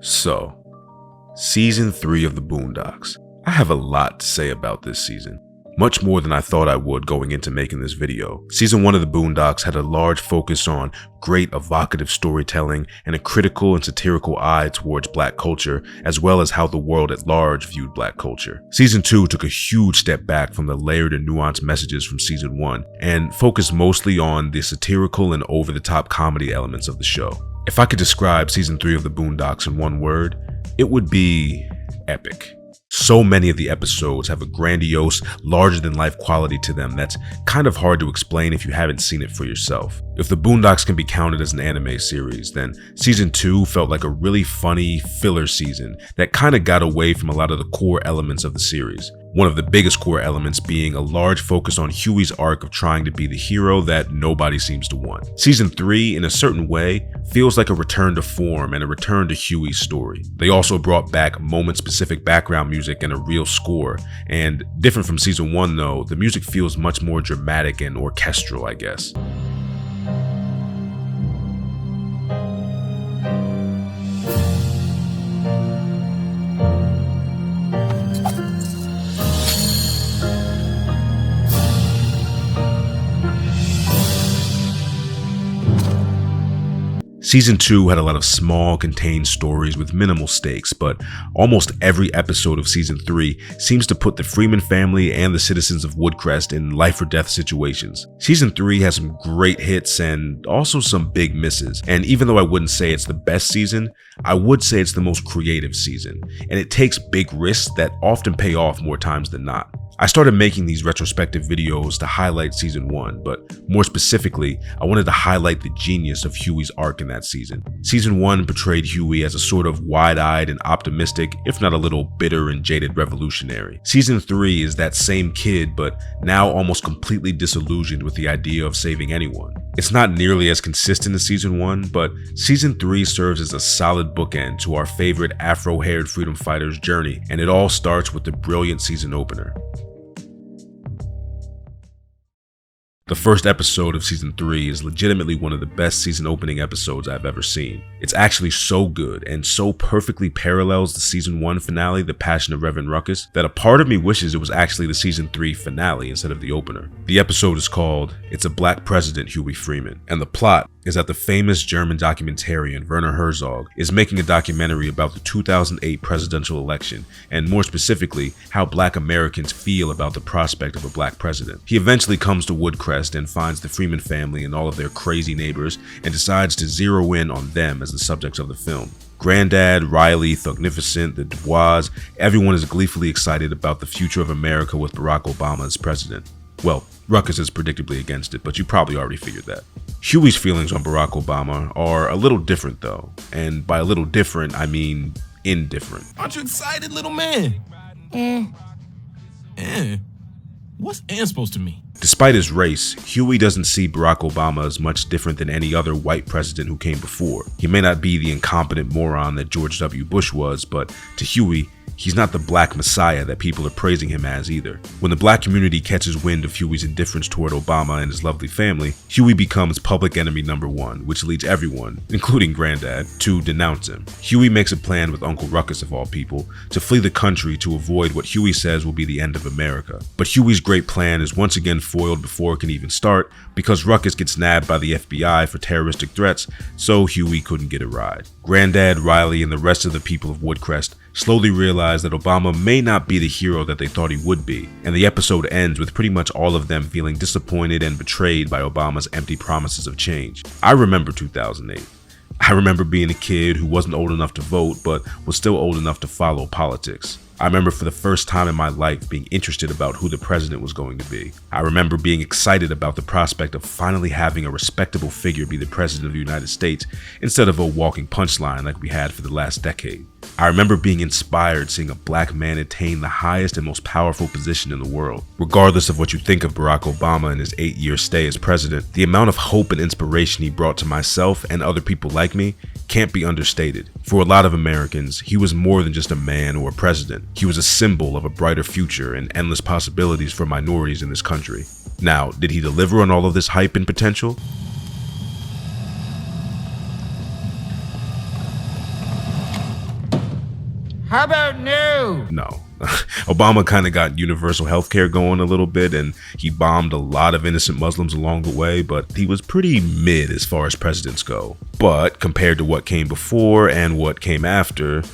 So, Season 3 of the Boondocks. I have a lot to say about this season. Much more than I thought I would going into making this video. Season 1 of the Boondocks had a large focus on great evocative storytelling and a critical and satirical eye towards black culture, as well as how the world at large viewed black culture. Season 2 took a huge step back from the layered and nuanced messages from Season 1 and focused mostly on the satirical and over-the-top comedy elements of the show. If I could describe Season 3 of the Boondocks in one word, it would be epic. So many of the episodes have a grandiose, larger-than-life quality to them that's kind of hard to explain if you haven't seen it for yourself. If the Boondocks can be counted as an anime series, then Season 2 felt like a really funny filler season that kind of got away from a lot of the core elements of the series. One of the biggest core elements being a large focus on Huey's arc of trying to be the hero that nobody seems to want. Season 3, in a certain way, feels like a return to form and a return to Huey's story. They also brought back moment-specific background music and a real score, and different from Season 1 though, the music feels much more dramatic and orchestral, I guess. Season 2 had a lot of small, contained stories with minimal stakes, but almost every episode of Season 3 seems to put the Freeman family and the citizens of Woodcrest in life or death situations. Season 3 has some great hits and also some big misses, and even though I wouldn't say it's the best season, I would say it's the most creative season, and it takes big risks that often pay off more times than not. I started making these retrospective videos to highlight Season 1, but more specifically, I wanted to highlight the genius of Huey's arc in that season. Season 1 portrayed Huey as a sort of wide-eyed and optimistic, if not a little bitter and jaded revolutionary. Season 3 is that same kid, but now almost completely disillusioned with the idea of saving anyone. It's not nearly as consistent as Season 1, but Season 3 serves as a solid bookend to our favorite afro-haired freedom fighter's journey, and it all starts with the brilliant season opener. The first episode of Season 3 is legitimately one of the best season opening episodes I've ever seen. It's actually so good and so perfectly parallels the Season 1 finale, The Passion of Reverend Ruckus, that a part of me wishes it was actually the Season 3 finale instead of the opener. The episode is called It's a Black President, Huey Freeman, and the plot is that the famous German documentarian Werner Herzog is making a documentary about the 2008 presidential election, and more specifically, how black Americans feel about the prospect of a black president. He eventually comes to Woodcrest and finds the Freeman family and all of their crazy neighbors and decides to zero in on them as the subjects of the film. Granddad, Riley, Thugnificent, the Dubois, everyone is gleefully excited about the future of America with Barack Obama as president. Well, Ruckus is predictably against it, but you probably already figured that. Huey's feelings on Barack Obama are a little different though, and by a little different, I mean indifferent. Aren't you excited, little man? What's supposed to mean? Despite his race, Huey doesn't see Barack Obama as much different than any other white president who came before. He may not be the incompetent moron that George W. Bush was, but to Huey, he's not the black messiah that people are praising him as either. When the black community catches wind of Huey's indifference toward Obama and his lovely family, Huey becomes public enemy number one, which leads everyone, including Granddad, to denounce him. Huey makes a plan with Uncle Ruckus of all people to flee the country to avoid what Huey says will be the end of America. But Huey's great plan is once again foiled before it can even start because Ruckus gets nabbed by the FBI for terroristic threats, so Huey couldn't get a ride. Granddad, Riley, and the rest of the people of Woodcrest slowly realize that Obama may not be the hero that they thought he would be, and the episode ends with pretty much all of them feeling disappointed and betrayed by Obama's empty promises of change. I remember 2008. I remember being a kid who wasn't old enough to vote, but was still old enough to follow politics. I remember for the first time in my life being interested about who the president was going to be. I remember being excited about the prospect of finally having a respectable figure be the president of the United States instead of a walking punchline like we had for the last decade. I remember being inspired seeing a black man attain the highest and most powerful position in the world. Regardless of what you think of Barack Obama and his 8-year stay as president, the amount of hope and inspiration he brought to myself and other people like me can't be understated. For a lot of Americans, he was more than just a man or a president. He was a symbol of a brighter future and endless possibilities for minorities in this country. Now, did he deliver on all of this hype and potential? How about no? No. Obama kind of got universal healthcare going a little bit, and he bombed a lot of innocent Muslims along the way, but he was pretty mid as far as presidents go. But compared to what came before and what came after,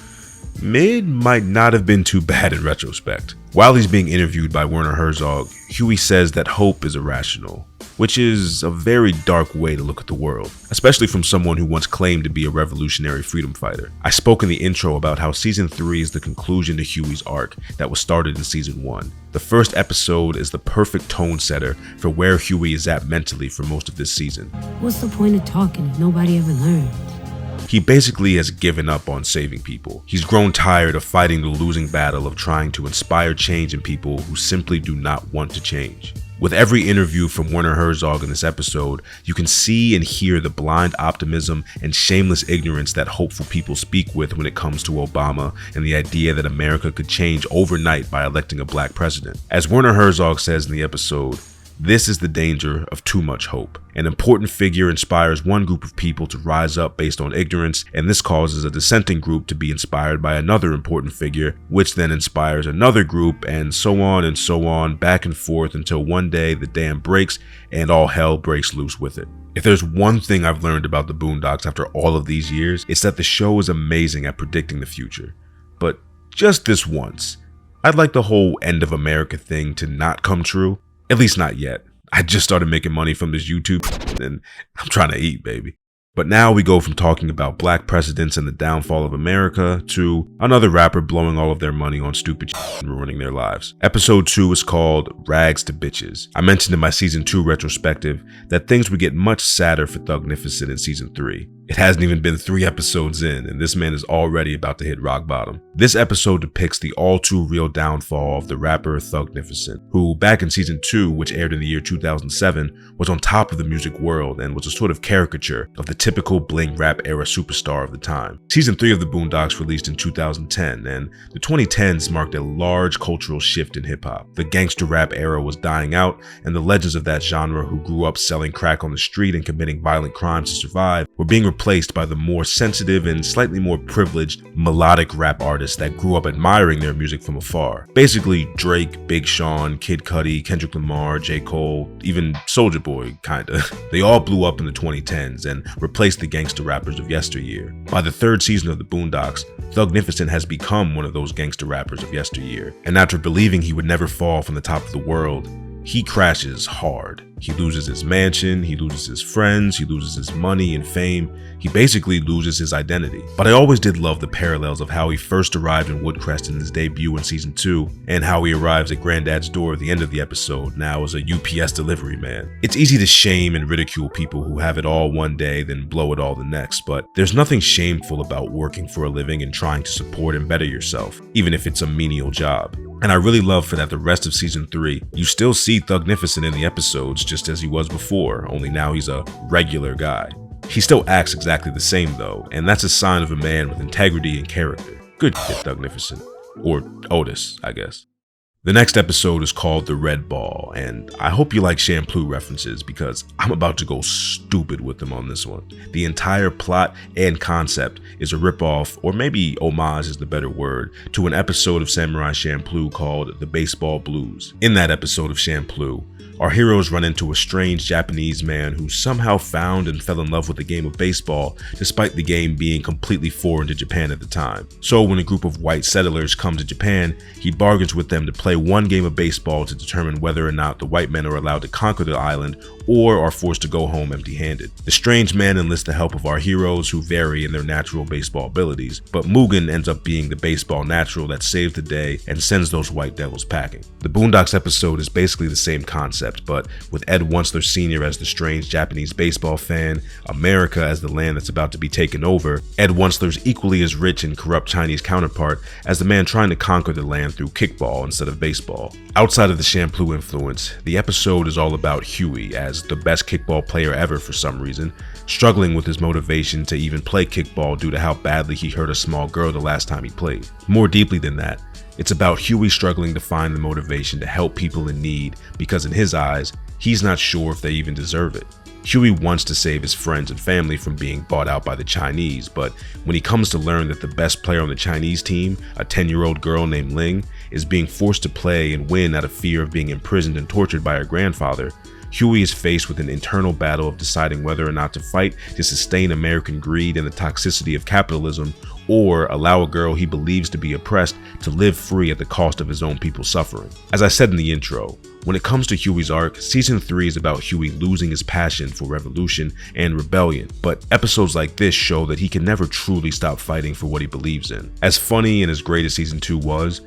mid might not have been too bad in retrospect. While he's being interviewed by Werner Herzog, Huey says that hope is irrational, which is a very dark way to look at the world, especially from someone who once claimed to be a revolutionary freedom fighter. I spoke in the intro about how season 3 is the conclusion to Huey's arc that was started in season 1. The first episode is the perfect tone setter for where Huey is at mentally for most of this season. What's the point of talking if nobody ever learns? He basically has given up on saving people. He's grown tired of fighting the losing battle of trying to inspire change in people who simply do not want to change. With every interview from Werner Herzog in this episode, you can see and hear the blind optimism and shameless ignorance that hopeful people speak with when it comes to Obama and the idea that America could change overnight by electing a black president. As Werner Herzog says in the episode, this is the danger of too much hope. An important figure inspires one group of people to rise up based on ignorance, and this causes a dissenting group to be inspired by another important figure, which then inspires another group, and so on, back and forth until one day the dam breaks and all hell breaks loose with it. If there's one thing I've learned about the Boondocks after all of these years, it's that the show is amazing at predicting the future. But just this once, I'd like the whole end of America thing to not come true. At least not yet. I just started making money from this YouTube and I'm trying to eat, baby. But now we go from talking about black presidents and the downfall of America to another rapper blowing all of their money on stupid and ruining their lives. Episode 2 is called Rags to Bitches. I mentioned in my season 2 retrospective that things would get much sadder for Thugnificent in season 3. It hasn't even been 3 episodes in, and this man is already about to hit rock bottom. This episode depicts the all too real downfall of the rapper Thugnificent, who back in season 2, which aired in the year 2007, was on top of the music world and was a sort of caricature of the typical bling rap era superstar of the time. Season 3 of the Boondocks released in 2010, and the 2010s marked a large cultural shift in hip-hop. The gangster rap era was dying out, and the legends of that genre who grew up selling crack on the street and committing violent crimes to survive were being replaced by the more sensitive and slightly more privileged melodic rap artists that grew up admiring their music from afar. Basically Drake, Big Sean, Kid Cudi, Kendrick Lamar, J. Cole, even Soulja Boy, kinda. They all blew up in the 2010s and replaced the gangster rappers of yesteryear. By the 3rd season of the Boondocks, Thugnificent has become one of those gangster rappers of yesteryear, and after believing he would never fall from the top of the world, he crashes hard. He loses his mansion, he loses his friends, he loses his money and fame. He basically loses his identity. But I always did love the parallels of how he first arrived in Woodcrest in his debut in season 2, and how he arrives at Granddad's door at the end of the episode, now as a UPS delivery man. It's easy to shame and ridicule people who have it all one day then blow it all the next, but there's nothing shameful about working for a living and trying to support and better yourself, even if it's a menial job. And I really love for that the rest of season 3, you still see Thugnificent in the episodes just as he was before, only now he's a regular guy. He still acts exactly the same though, and that's a sign of a man with integrity and character. Good shit, Thugnificent. Or Otis, I guess. The next episode is called The Red Ball, and I hope you like Shampoo references because I'm about to go stupid with them on this one. The entire plot and concept is a ripoff, or maybe homage is the better word, to an episode of Samurai Champloo called The Baseball Blues. In that episode of Champloo, our heroes run into a strange Japanese man who somehow found and fell in love with the game of baseball, despite the game being completely foreign to Japan at the time. So when a group of white settlers come to Japan, he bargains with them to play one game of baseball to determine whether or not the white men are allowed to conquer the island or are forced to go home empty-handed. The strange man enlists the help of our heroes who vary in their natural baseball abilities, but Mugen ends up being the baseball natural that saves the day and sends those white devils packing. The Boondocks episode is basically the same concept, but with Ed Wuncler Sr. as the strange Japanese baseball fan, America as the land that's about to be taken over, Ed Wuncler's equally as rich and corrupt Chinese counterpart as the man trying to conquer the land through kickball instead of baseball. Outside of the Champloo influence, the episode is all about Huey as the best kickball player ever for some reason, struggling with his motivation to even play kickball due to how badly he hurt a small girl the last time he played. More deeply than that, it's about Huey struggling to find the motivation to help people in need because in his eyes, he's not sure if they even deserve it. Huey wants to save his friends and family from being bought out by the Chinese, but when he comes to learn that the best player on the Chinese team, a 10-year-old girl named Ling, is being forced to play and win out of fear of being imprisoned and tortured by her grandfather, Huey is faced with an internal battle of deciding whether or not to fight to sustain American greed and the toxicity of capitalism, or allow a girl he believes to be oppressed to live free at the cost of his own people suffering. As I said in the intro, when it comes to Huey's arc, Season 3 is about Huey losing his passion for revolution and rebellion, but episodes like this show that he can never truly stop fighting for what he believes in. As funny and as great as Season 2 was,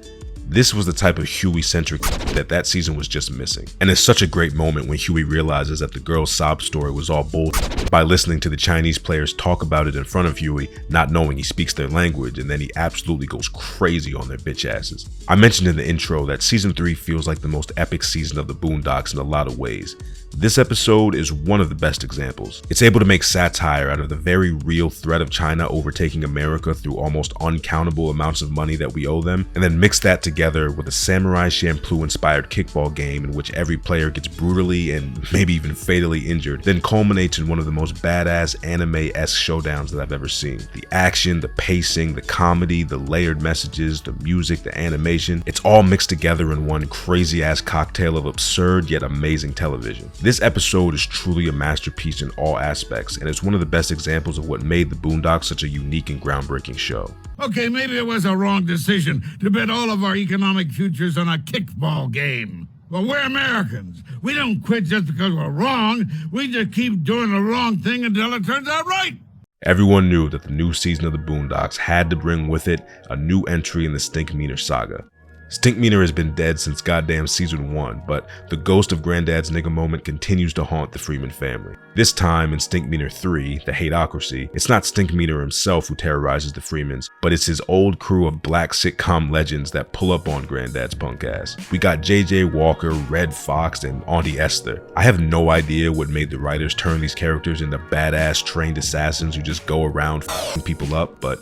this was the type of Huey-centric that season was just missing. And it's such a great moment when Huey realizes that the girl's sob story was all bullshit by listening to the Chinese players talk about it in front of Huey, not knowing he speaks their language, and then he absolutely goes crazy on their bitch asses. I mentioned in the intro that Season 3 feels like the most epic season of the Boondocks in a lot of ways. This episode is one of the best examples. It's able to make satire out of the very real threat of China overtaking America through almost uncountable amounts of money that we owe them, and then mix that together with a Samurai Champloo-inspired kickball game in which every player gets brutally and maybe even fatally injured, then culminates in one of the most badass anime-esque showdowns that I've ever seen. The action, the pacing, the comedy, the layered messages, the music, the animation, it's all mixed together in one crazy-ass cocktail of absurd yet amazing television. This episode is truly a masterpiece in all aspects, and it's one of the best examples of what made the Boondocks such a unique and groundbreaking show. Okay, maybe it was a wrong decision to bet all of our economic futures on a kickball game. But we're Americans. We don't quit just because we're wrong. We just keep doing the wrong thing until it turns out right. Everyone knew that the new season of the Boondocks had to bring with it a new entry in the Stinkmeaner saga. Stinkmeaner has been dead since goddamn Season 1, but the ghost of Granddad's nigga moment continues to haunt the Freeman family. This time in Stinkmeaner 3, the Hateocracy, it's not Stinkmeaner himself who terrorizes the Freemans, but it's his old crew of black sitcom legends that pull up on Granddad's punk ass. We got JJ Walker, Red Fox, and Auntie Esther. I have no idea what made the writers turn these characters into badass trained assassins who just go around f***ing people up, but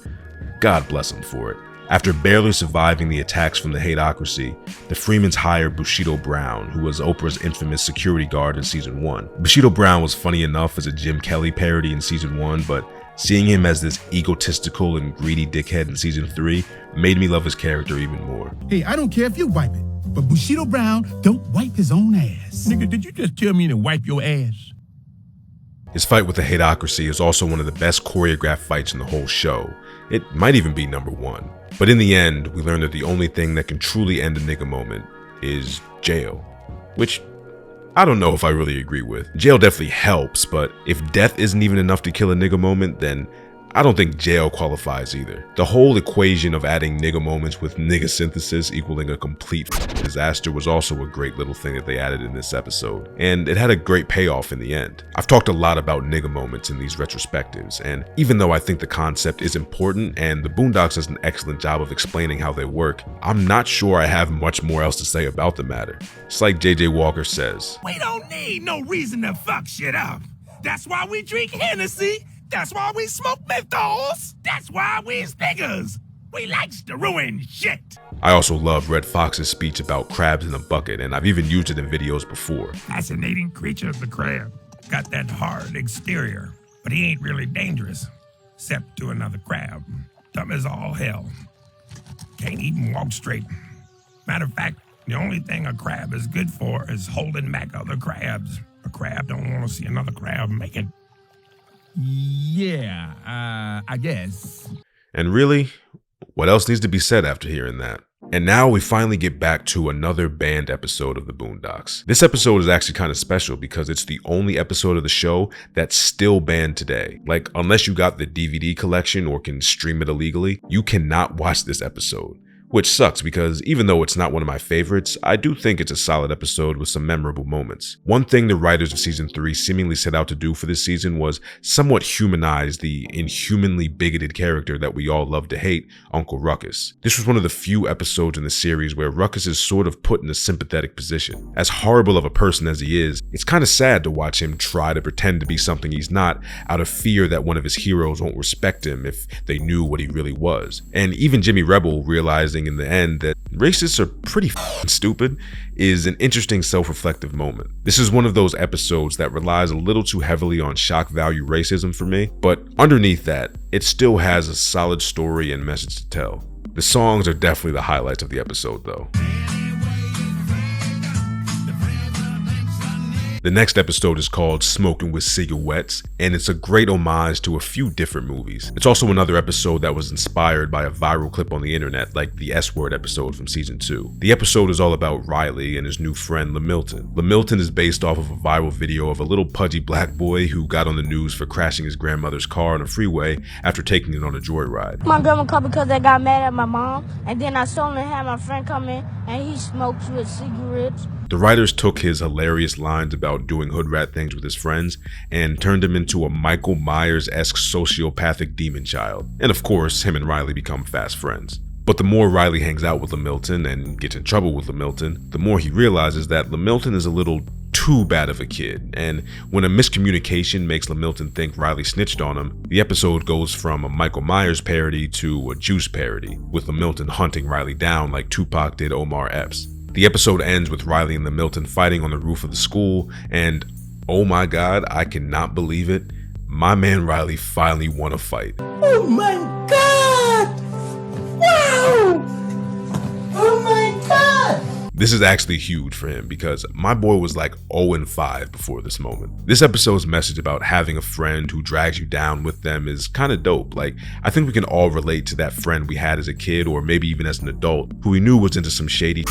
God bless them for it. After barely surviving the attacks from the Hateocracy, the Freemans hired Bushido Brown, who was Oprah's infamous security guard in Season 1. Bushido Brown was funny enough as a Jim Kelly parody in Season 1, but seeing him as this egotistical and greedy dickhead in Season 3 made me love his character even more. Hey, I don't care if you wipe it, but Bushido Brown don't wipe his own ass. Nigga, did you just tell me to wipe your ass? His fight with the Hateocracy is also one of the best choreographed fights in the whole show. It might even be #1. But in the end, we learn that the only thing that can truly end a nigga moment is jail. Which, I don't know if I really agree with. Jail definitely helps, but if death isn't even enough to kill a nigga moment, then I don't think jail qualifies either. The whole equation of adding nigga moments with nigga synthesis equaling a complete disaster was also a great little thing that they added in this episode, and it had a great payoff in the end. I've talked a lot about nigga moments in these retrospectives, and even though I think the concept is important and the Boondocks does an excellent job of explaining how they work, I'm not sure I have much more else to say about the matter. It's like JJ Walker says, We don't need no reason to fuck shit up. That's why we drink Hennessy. That's why we smoke menthols. That's why we niggas. We likes to ruin shit. I also love Red Fox's speech about crabs in a bucket, and I've even used it in videos before. Fascinating creature, the crab. Got that hard exterior, but he ain't really dangerous. Except to another crab. Dumb as all hell. Can't even walk straight. Matter of fact, the only thing a crab is good for is holding back other crabs. A crab don't want to see another crab make it. Yeah, I guess. And really, what else needs to be said after hearing that? And now we finally get back to another banned episode of the Boondocks. This episode is actually kind of special because it's the only episode of the show that's still banned today. Like, unless you got the DVD collection or can stream it illegally, you cannot watch this episode. Which sucks because even though it's not one of my favorites, I do think it's a solid episode with some memorable moments. One thing the writers of Season 3 seemingly set out to do for this season was somewhat humanize the inhumanly bigoted character that we all love to hate, Uncle Ruckus. This was one of the few episodes in the series where Ruckus is sort of put in a sympathetic position. As horrible of a person as he is, it's kind of sad to watch him try to pretend to be something he's not out of fear that one of his heroes won't respect him if they knew what he really was. And even Jimmy Rebel realizing realizing in the end that racists are pretty stupid is an interesting self-reflective moment. This is one of those episodes that relies a little too heavily on shock value racism for me, but underneath that, it still has a solid story and message to tell. The songs are definitely the highlights of the episode though. The next episode is called Smokin' with Cigarettes, and it's a great homage to a few different movies. It's also another episode that was inspired by a viral clip on the internet, like the S-Word episode from season 2. The episode is all about Riley and his new friend Lamilton. Lamilton is based off of a viral video of a little pudgy black boy who got on the news for crashing his grandmother's car on a freeway after taking it on a joyride. My grandma called because I got mad at my mom, and then I suddenly had my friend come in and he smokes with cigarettes. The writers took his hilarious lines about doing hood rat things with his friends and turned him into a Michael Myers-esque sociopathic demon child. And of course, him and Riley become fast friends. But the more Riley hangs out with Lamilton and gets in trouble with Lamilton, the more he realizes that Lamilton is a little too bad of a kid. And when a miscommunication makes Lamilton think Riley snitched on him, the episode goes from a Michael Myers parody to a Juice parody, with Lamilton hunting Riley down like Tupac did Omar Epps. The episode ends with Riley and Lamilton fighting on the roof of the school, and oh my god, I cannot believe it, my man Riley finally won a fight. Oh my god! Wow! Oh my god! This is actually huge for him because my boy was like 0-5 before this moment. This episode's message about having a friend who drags you down with them is kind of dope. Like, I think we can all relate to that friend we had as a kid or maybe even as an adult who we knew was into some shady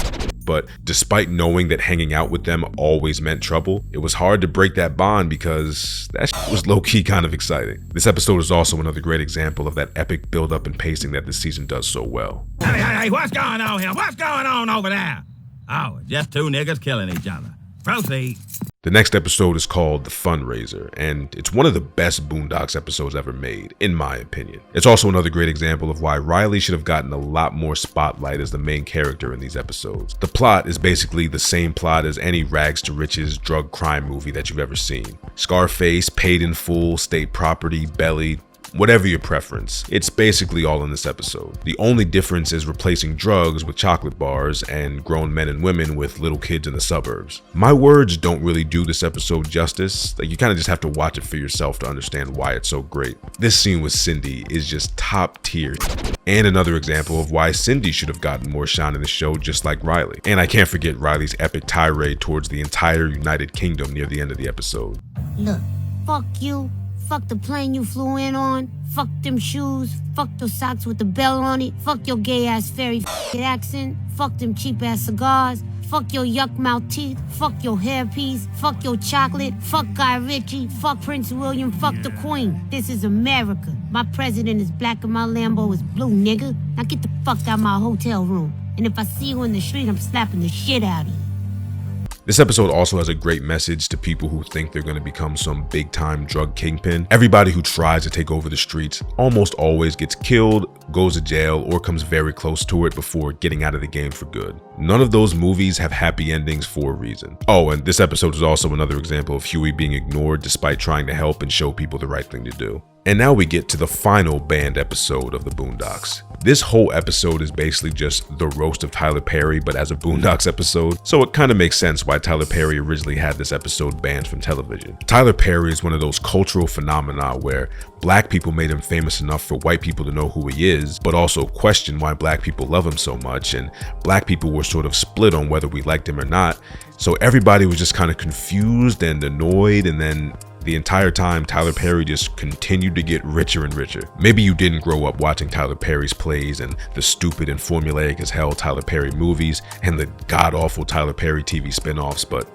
but despite knowing that hanging out with them always meant trouble, it was hard to break that bond because that was low-key kind of exciting. This episode is also another great example of that epic build-up and pacing that this season does so well. Hey, what's going on here? What's going on over there? Oh, just two niggas killing each other. Proceed. The next episode is called The Fundraiser, and it's one of the best Boondocks episodes ever made, in my opinion. It's also another great example of why Riley should have gotten a lot more spotlight as the main character in these episodes. The plot is basically the same plot as any rags to riches drug crime movie that you've ever seen. Scarface, Paid in Full, State Property, Belly, whatever your preference, it's basically all in this episode. The only difference is replacing drugs with chocolate bars and grown men and women with little kids in the suburbs. My words don't really do this episode justice. Like, you kind of just have to watch it for yourself to understand why it's so great. This scene with Cindy is just top tier, and another example of why Cindy should have gotten more shine in the show just like Riley. And I can't forget Riley's epic tirade towards the entire United Kingdom near the end of the episode. Look, fuck you. Fuck the plane you flew in on. Fuck them shoes. Fuck those socks with the bell on it. Fuck your gay ass fairy accent. Fuck them cheap ass cigars. Fuck your yuck mouth teeth. Fuck your hairpiece. Fuck your chocolate. Fuck Guy Ritchie. Fuck Prince William. Fuck the Queen. This is America. My president is black and my Lambo is blue, nigga. Now get the fuck out my hotel room. And if I see you in the street, I'm slapping the shit out of you. This episode also has a great message to people who think they're going to become some big-time drug kingpin. Everybody who tries to take over the streets almost always gets killed, goes to jail, or comes very close to it before getting out of the game for good. None of those movies have happy endings for a reason. Oh, and this episode is also another example of Huey being ignored despite trying to help and show people the right thing to do. And now we get to the final banned episode of the Boondocks. This whole episode is basically just the roast of Tyler Perry, but as a Boondocks episode, so it kind of makes sense why Tyler Perry originally had this episode banned from television. Tyler Perry is one of those cultural phenomena where black people made him famous enough for white people to know who he is, but also question why black people love him so much, and black people were sort of split on whether we liked him or not, so everybody was just kind of confused and annoyed, and then the entire time, Tyler Perry just continued to get richer and richer. Maybe you didn't grow up watching Tyler Perry's plays and the stupid and formulaic as hell Tyler Perry movies and the god-awful Tyler Perry TV spinoffs, but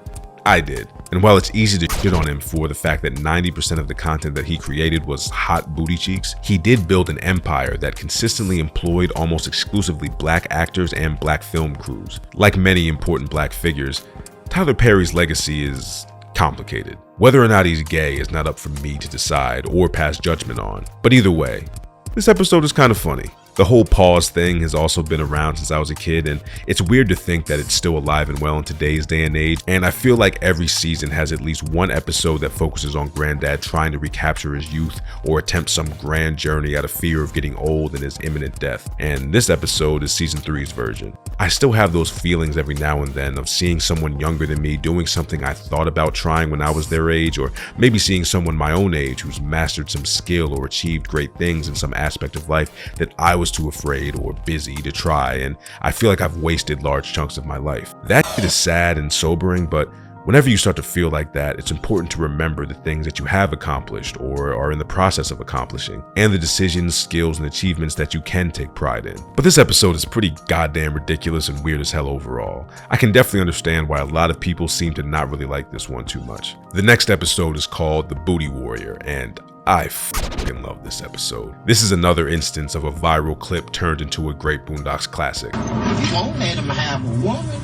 I did. And while it's easy to shit on him for the fact that 90% of the content that he created was hot booty cheeks, he did build an empire that consistently employed almost exclusively black actors and black film crews. Like many important black figures, Tyler Perry's legacy is complicated. Whether or not he's gay is not up for me to decide or pass judgment on. But either way, this episode is kind of funny. The whole pause thing has also been around since I was a kid, and it's weird to think that it's still alive and well in today's day and age. And I feel like every season has at least one episode that focuses on Granddad trying to recapture his youth or attempt some grand journey out of fear of getting old and his imminent death. And this episode is season 3's version. I still have those feelings every now and then of seeing someone younger than me doing something I thought about trying when I was their age, or maybe seeing someone my own age who's mastered some skill or achieved great things in some aspect of life that I was too afraid or busy to try, and I feel like I've wasted large chunks of my life. That shit is sad and sobering, but whenever you start to feel like that, it's important to remember the things that you have accomplished or are in the process of accomplishing, and the decisions, skills, and achievements that you can take pride in. But this episode is pretty goddamn ridiculous and weird as hell overall. I can definitely understand why a lot of people seem to not really like this one too much. The next episode is called The Booty Warrior, and I fucking love this episode. This is another instance of a viral clip turned into a great Boondocks classic. If you won't let them have a woman,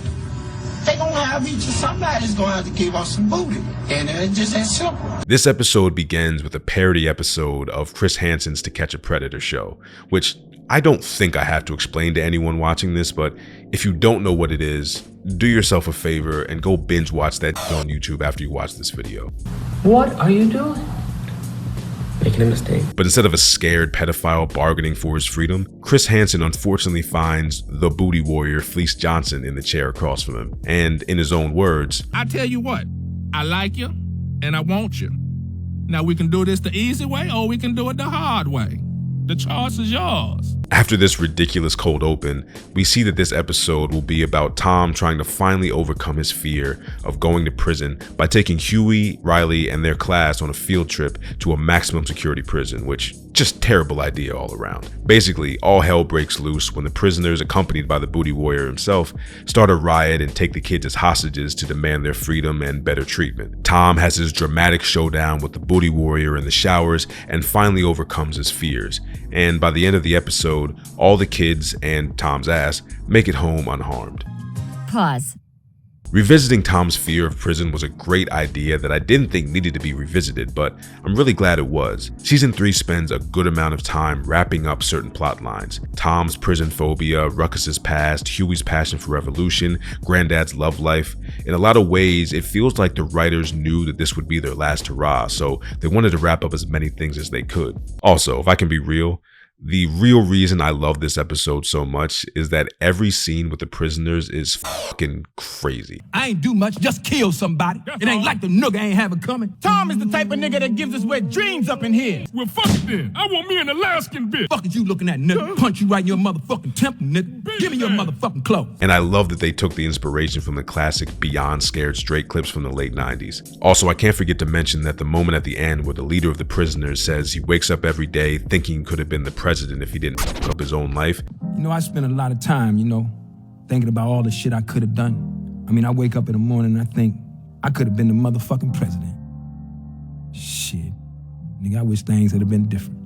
they gonna have each of somebody's gonna have to give us some booty. And it's just that simple. This episode begins with a parody episode of Chris Hansen's To Catch a Predator show, which I don't think I have to explain to anyone watching this, but if you don't know what it is, do yourself a favor and go binge watch that on YouTube after you watch this video. What are you doing? Making a mistake. But instead of a scared pedophile bargaining for his freedom, Chris Hansen unfortunately finds the booty warrior Fleece Johnson in the chair across from him. And in his own words, I tell you what, I like you and I want you. Now we can do this the easy way or we can do it the hard way. The choice is yours. After this ridiculous cold open, we see that this episode will be about Tom trying to finally overcome his fear of going to prison by taking Huey, Riley, and their class on a field trip to a maximum security prison, which just terrible idea all around. Basically, all hell breaks loose when the prisoners, accompanied by the booty warrior himself, start a riot and take the kids as hostages to demand their freedom and better treatment. Tom has his dramatic showdown with the booty warrior in the showers and finally overcomes his fears. And by the end of the episode, all the kids and Tom's ass make it home unharmed. Pause. Revisiting Tom's fear of prison was a great idea that I didn't think needed to be revisited, but I'm really glad it was. Season 3 spends a good amount of time wrapping up certain plot lines. Tom's prison phobia, Ruckus's past, Huey's passion for revolution, Granddad's love life. In a lot of ways, it feels like the writers knew that this would be their last hurrah, so they wanted to wrap up as many things as they could. Also, if I can be real, the real reason I love this episode so much is that every scene with the prisoners is fucking crazy. I ain't do much, just kill somebody. It ain't like the nigga ain't have it coming. Tom is the type of nigga that gives us wet dreams up in here. Well, fuck it then. I want me an Alaskan bitch. Fuck is you looking at, nigga? Punch you right in your motherfucking temple, nigga. Give me your motherfucking clothes. And I love that they took the inspiration from the classic Beyond Scared Straight clips from the late 90s. Also, I can't forget to mention that the moment at the end where the leader of the prisoners says he wakes up every day thinking he could have been the president if he didn't fuck up his own life. You know, I spend a lot of time, thinking about all the shit I could have done. I mean, I wake up in the morning and I think I could have been the motherfucking president. Shit. Nigga, I wish things had been different.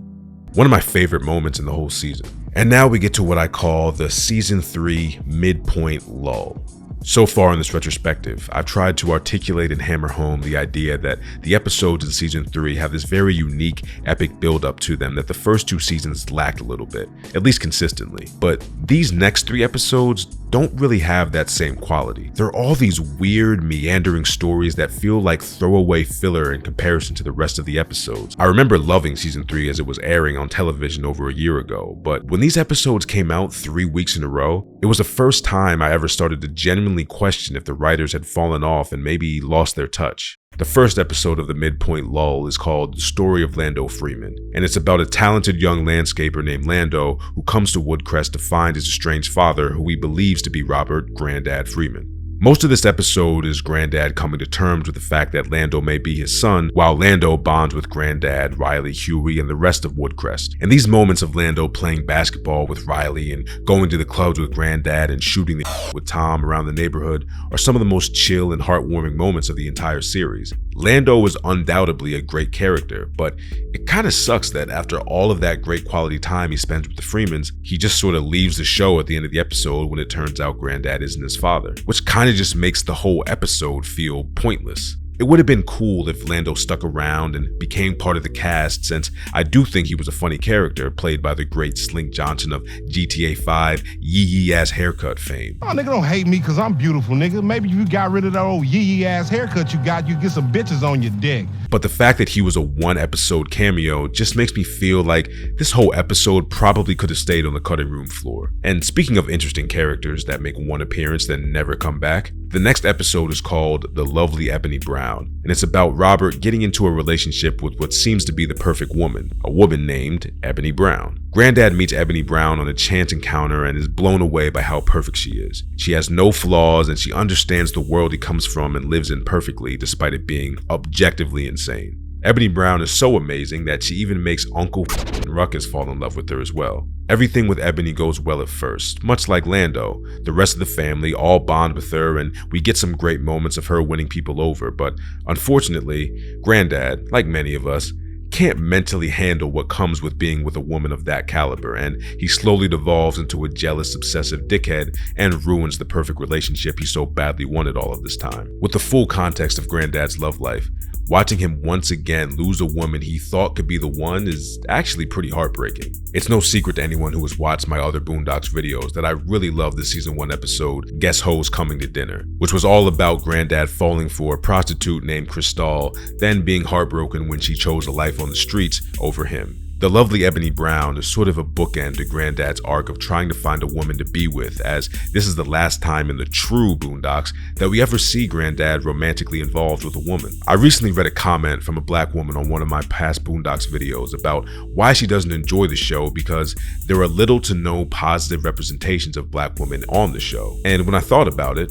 One of my favorite moments in the whole season. And now we get to what I call the season 3 midpoint lull. So far in this retrospective, I've tried to articulate and hammer home the idea that the episodes in season 3 have this very unique, epic build-up to them that the first 2 seasons lacked a little bit, at least consistently. But these next 3 episodes don't really have that same quality. They're all these weird, meandering stories that feel like throwaway filler in comparison to the rest of the episodes. I remember loving season 3 as it was airing on television over a year ago, but when these episodes came out 3 weeks in a row, it was the first time I ever started to genuinely question if the writers had fallen off and maybe lost their touch. The first episode of the midpoint lull is called The Story of Lando Freeman, and it's about a talented young landscaper named Lando who comes to Woodcrest to find his estranged father, who he believes to be Robert Granddad Freeman. Most of this episode is Granddad coming to terms with the fact that Lando may be his son, while Lando bonds with Granddad, Riley, Huey, and the rest of Woodcrest. And these moments of Lando playing basketball with Riley and going to the clubs with Granddad and shooting the with Tom around the neighborhood are some of the most chill and heartwarming moments of the entire series. Lando is undoubtedly a great character, but it kind of sucks that after all of that great quality time he spends with the Freemans, he just sort of leaves the show at the end of the episode when it turns out Granddad isn't his father, which kind of just makes the whole episode feel pointless. It would have been cool if Lando stuck around and became part of the cast, since I do think he was a funny character, played by the great Slink Johnson of GTA 5 yee-yee ass haircut fame. Oh, nigga, don't hate me because I'm beautiful, nigga. Maybe if you got rid of that old yee-yee ass haircut you got, you get some bitches on your dick. But the fact that he was a one-episode cameo just makes me feel like this whole episode probably could have stayed on the cutting room floor. And speaking of interesting characters that make one appearance then never come back, the next episode is called The Lovely Ebony Brown, and it's about Robert getting into a relationship with what seems to be the perfect woman, a woman named Ebony Brown. Granddad meets Ebony Brown on a chance encounter and is blown away by how perfect she is. She has no flaws and she understands the world he comes from and lives in perfectly despite it being objectively insane. Ebony Brown is so amazing that she even makes Uncle Ruckus fall in love with her as well. Everything with Ebony goes well at first. Much like Lando, the rest of the family all bond with her and we get some great moments of her winning people over, but unfortunately, Granddad, like many of us, can't mentally handle what comes with being with a woman of that caliber, and he slowly devolves into a jealous, obsessive dickhead and ruins the perfect relationship he so badly wanted all of this time. With the full context of Granddad's love life, watching him once again lose a woman he thought could be the one is actually pretty heartbreaking. It's no secret to anyone who has watched my other Boondocks videos that I really love the season 1 episode, Guess Hoes Coming to Dinner, which was all about Granddad falling for a prostitute named Cristal, then being heartbroken when she chose a life on the streets over him. The Lovely Ebony Brown is sort of a bookend to Granddad's arc of trying to find a woman to be with, as this is the last time in the true Boondocks that we ever see Granddad romantically involved with a woman. I recently read a comment from a black woman on one of my past Boondocks videos about why she doesn't enjoy the show because there are little to no positive representations of black women on the show. And when I thought about it,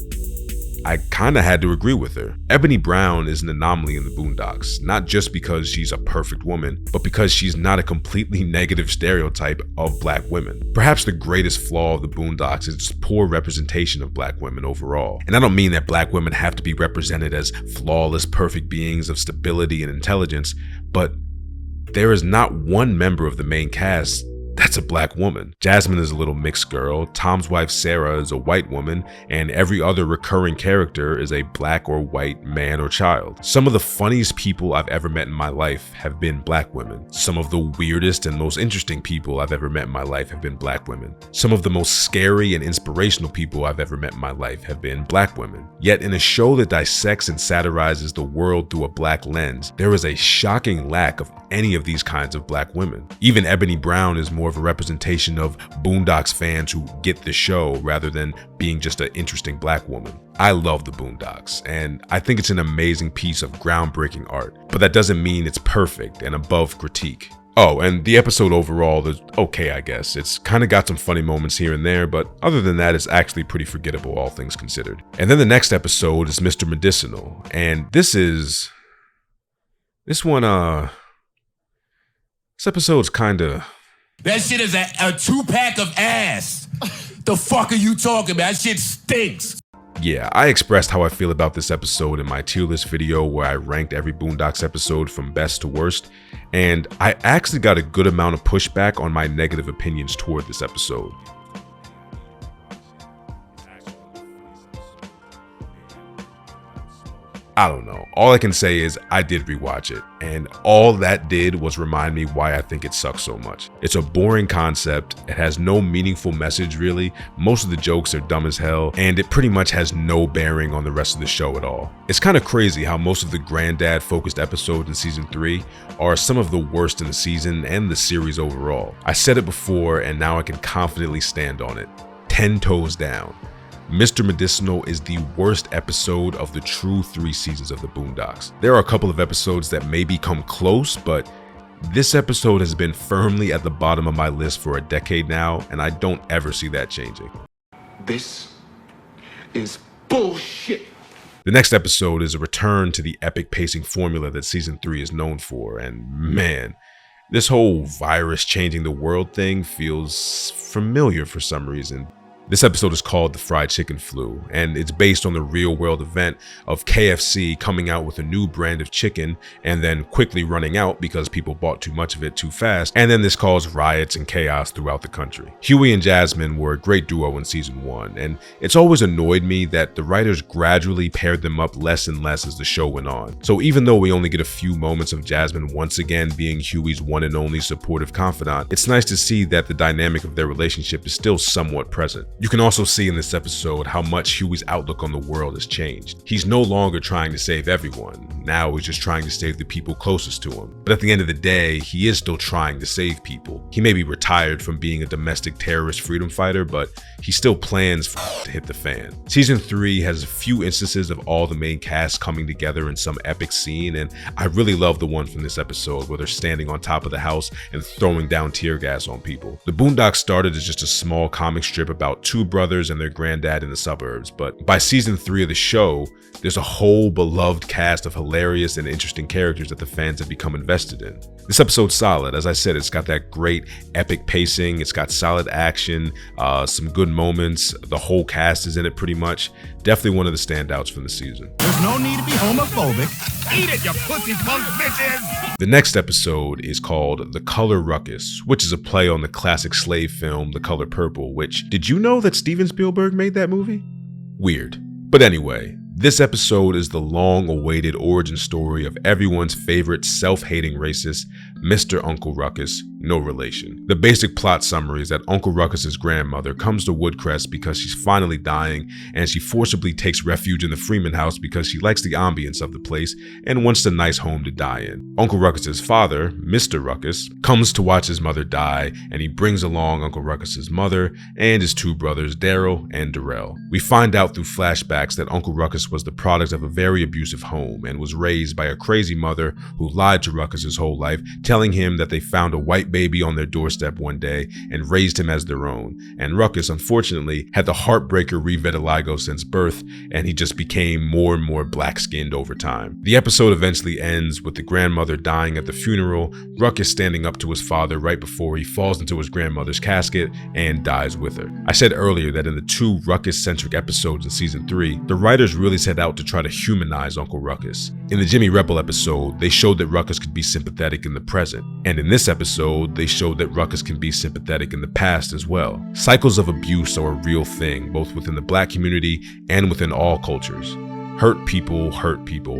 I kinda had to agree with her. Ebony Brown is an anomaly in the Boondocks, not just because she's a perfect woman, but because she's not a completely negative stereotype of black women. Perhaps the greatest flaw of the Boondocks is its poor representation of black women overall. And I don't mean that black women have to be represented as flawless, perfect beings of stability and intelligence, but there is not one member of the main cast that's a black woman. Jasmine is a little mixed girl, Tom's wife Sarah is a white woman, and every other recurring character is a black or white man or child. Some of the funniest people I've ever met in my life have been black women. Some of the weirdest and most interesting people I've ever met in my life have been black women. Some of the most scary and inspirational people I've ever met in my life have been black women. Yet in a show that dissects and satirizes the world through a black lens, there is a shocking lack of any of these kinds of black women. Even Ebony Brown is more of a representation of Boondocks fans who get the show rather than being just an interesting black woman. I love the Boondocks, and I think it's an amazing piece of groundbreaking art, but that doesn't mean it's perfect and above critique. Oh, and the episode overall is okay, I guess. It's kind of got some funny moments here and there, but other than that, it's actually pretty forgettable, all things considered. And then the next episode is Mr. Medicinal, and this episode's kinda... That shit is a 2-pack of ass. The fuck are you talking about? That shit stinks. Yeah, I expressed how I feel about this episode in my tier list video where I ranked every Boondocks episode from best to worst, and I actually got a good amount of pushback on my negative opinions toward this episode. I don't know. All I can say is I did rewatch it, and all that did was remind me why I think it sucks so much. It's a boring concept, it has no meaningful message really, most of the jokes are dumb as hell, and it pretty much has no bearing on the rest of the show at all. It's kind of crazy how most of the Granddad focused episodes in season 3 are some of the worst in the season and the series overall. I said it before and now I can confidently stand on it. 10 toes down. Mr. Medicinal is the worst episode of the true 3 seasons of the Boondocks. There are a couple of episodes that maybe come close, but this episode has been firmly at the bottom of my list for a decade now, and I don't ever see that changing. This is bullshit. The next episode is a return to the epic pacing formula that season 3 is known for, and man, this whole virus changing the world thing feels familiar for some reason. This episode is called The Fried Chicken Flu, and it's based on the real-world event of KFC coming out with a new brand of chicken and then quickly running out because people bought too much of it too fast, and then this caused riots and chaos throughout the country. Huey and Jasmine were a great duo in season 1, and it's always annoyed me that the writers gradually paired them up less and less as the show went on. So even though we only get a few moments of Jasmine once again being Huey's one and only supportive confidant, it's nice to see that the dynamic of their relationship is still somewhat present. You can also see in this episode how much Huey's outlook on the world has changed. He's no longer trying to save everyone. Now he's just trying to save the people closest to him. But at the end of the day, he is still trying to save people. He may be retired from being a domestic terrorist freedom fighter, but he still plans to hit the fan. Season 3 has a few instances of all the main cast coming together in some epic scene, and I really love the one from this episode where they're standing on top of the house and throwing down tear gas on people. The Boondocks started as just a small comic strip about two brothers and their granddad in the suburbs, but by season 3 of the show, there's a whole beloved cast of hilarious and interesting characters that the fans have become invested in. This episode's solid. As I said, it's got that great epic pacing, it's got solid action, some good moments, the whole cast is in it pretty much. Definitely one of the standouts from the season. There's no need to be homophobic. Eat it, you pussy punk bitches! The next episode is called The Color Ruckus, which is a play on the classic slave film The Color Purple, which, did you know that Steven Spielberg made that movie? Weird. But anyway, this episode is the long-awaited origin story of everyone's favorite self-hating racist, Mr. Uncle Ruckus, no relation. The basic plot summary is that Uncle Ruckus's grandmother comes to Woodcrest because she's finally dying, and she forcibly takes refuge in the Freeman house because she likes the ambience of the place and wants a nice home to die in. Uncle Ruckus's father, Mr. Ruckus, comes to watch his mother die, and he brings along Uncle Ruckus's mother and his two brothers, Daryl and Darrell. We find out through flashbacks that Uncle Ruckus was the product of a very abusive home and was raised by a crazy mother who lied to Ruckus his whole life, telling him that they found a white baby on their doorstep one day and raised him as their own. And Ruckus, unfortunately, had the heartbreaker revitiligo since birth, and he just became more and more black-skinned over time. The episode eventually ends with the grandmother dying at the funeral, Ruckus standing up to his father right before he falls into his grandmother's casket and dies with her. I said earlier that in the 2 Ruckus-centric episodes in season 3, the writers really set out to try to humanize Uncle Ruckus. In the Jimmy Rebel episode, they showed that Ruckus could be sympathetic in the present, and in this episode, they showed that Ruckus can be sympathetic in the past as well. Cycles of abuse are a real thing, both within the black community and within all cultures. Hurt people,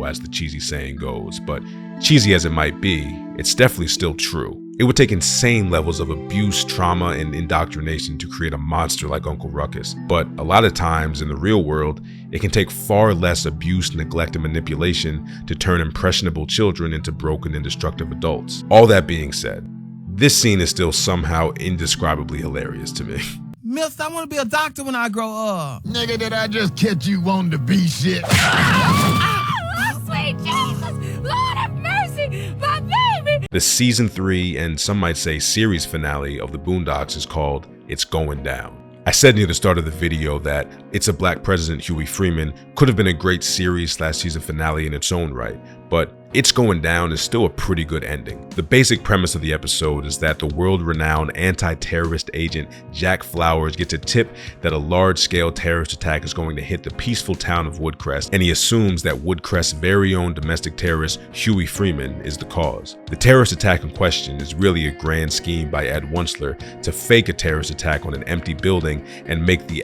as the cheesy saying goes, but cheesy as it might be, it's definitely still true. It would take insane levels of abuse, trauma, and indoctrination to create a monster like Uncle Ruckus, but a lot of times in the real world, it can take far less abuse, neglect, and manipulation to turn impressionable children into broken and destructive adults. All that being said, this scene is still somehow indescribably hilarious to me. Miss, I want to be a doctor when I grow up. Nigga, did I just catch you wanting to be shit? Oh, sweet Jesus! Lord have mercy! My baby! The season 3 and some might say series finale of the Boondocks is called It's Going Down. I said near the start of the video that It's a Black President Huey Freeman could have been a great series/season finale in its own right, but It's Going Down is still a pretty good ending. The basic premise of the episode is that the world-renowned anti-terrorist agent Jack Flowers gets a tip that a large-scale terrorist attack is going to hit the peaceful town of Woodcrest, and he assumes that Woodcrest's very own domestic terrorist Huey Freeman is the cause. The terrorist attack in question is really a grand scheme by Ed Wuncler to fake a terrorist attack on an empty building and make the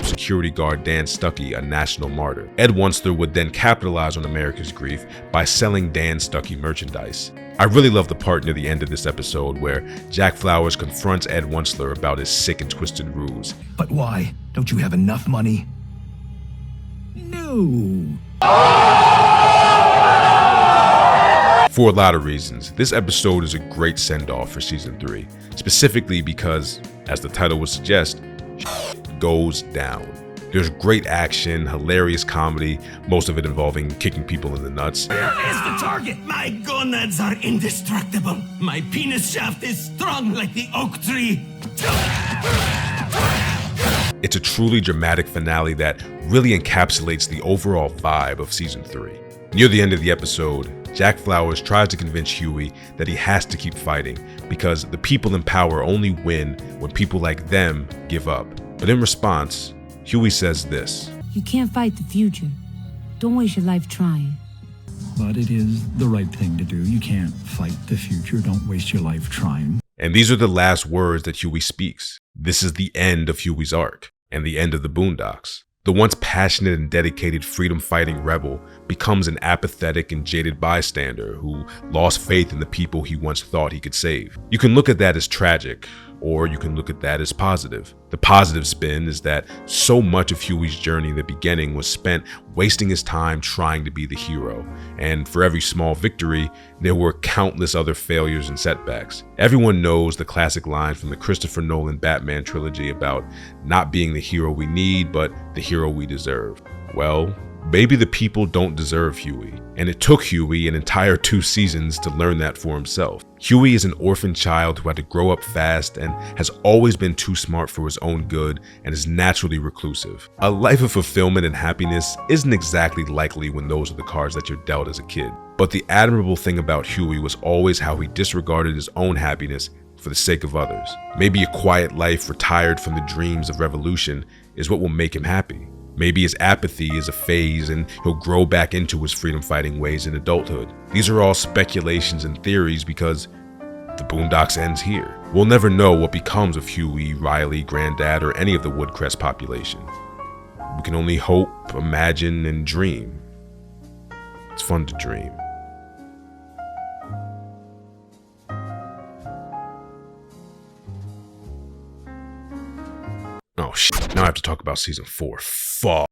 security guard Dan Stuckey a national martyr. Ed Wuncler would then capitalize on America's grief by selling Dan Stuckey merchandise. I really love the part near the end of this episode where Jack Flowers confronts Ed Wuncler about his sick and twisted ruse. But why? Don't you have enough money? No. For a lot of reasons, this episode is a great send-off for season 3, specifically because, as the title would suggest, goes down. There's great action, hilarious comedy, most of it involving kicking people in the nuts. Where is the target? My gonads are indestructible. My penis shaft is strong like the oak tree. It's a truly dramatic finale that really encapsulates the overall vibe of season 3. Near the end of the episode, Jack Flowers tries to convince Huey that he has to keep fighting because the people in power only win when people like them give up. But in response, Huey says this. You can't fight the future. Don't waste your life trying. But it is the right thing to do. You can't fight the future. Don't waste your life trying. And these are the last words that Huey speaks. This is the end of Huey's arc, and the end of the Boondocks. The once passionate and dedicated freedom-fighting rebel becomes an apathetic and jaded bystander who lost faith in the people he once thought he could save. You can look at that as tragic, or you can look at that as positive. The positive spin is that so much of Huey's journey in the beginning was spent wasting his time trying to be the hero, and for every small victory, there were countless other failures and setbacks. Everyone knows the classic line from the Christopher Nolan Batman trilogy about not being the hero we need, but the hero we deserve. Well, maybe the people don't deserve Huey, and it took Huey an entire 2 seasons to learn that for himself. Huey is an orphan child who had to grow up fast and has always been too smart for his own good and is naturally reclusive. A life of fulfillment and happiness isn't exactly likely when those are the cards that you're dealt as a kid. But the admirable thing about Huey was always how he disregarded his own happiness for the sake of others. Maybe a quiet life retired from the dreams of revolution is what will make him happy. Maybe his apathy is a phase and he'll grow back into his freedom-fighting ways in adulthood. These are all speculations and theories because the Boondocks ends here. We'll never know what becomes of Huey, Riley, Granddad, or any of the Woodcrest population. We can only hope, imagine, and dream. It's fun to dream. Oh shit, now I have to talk about season 4. Fuck.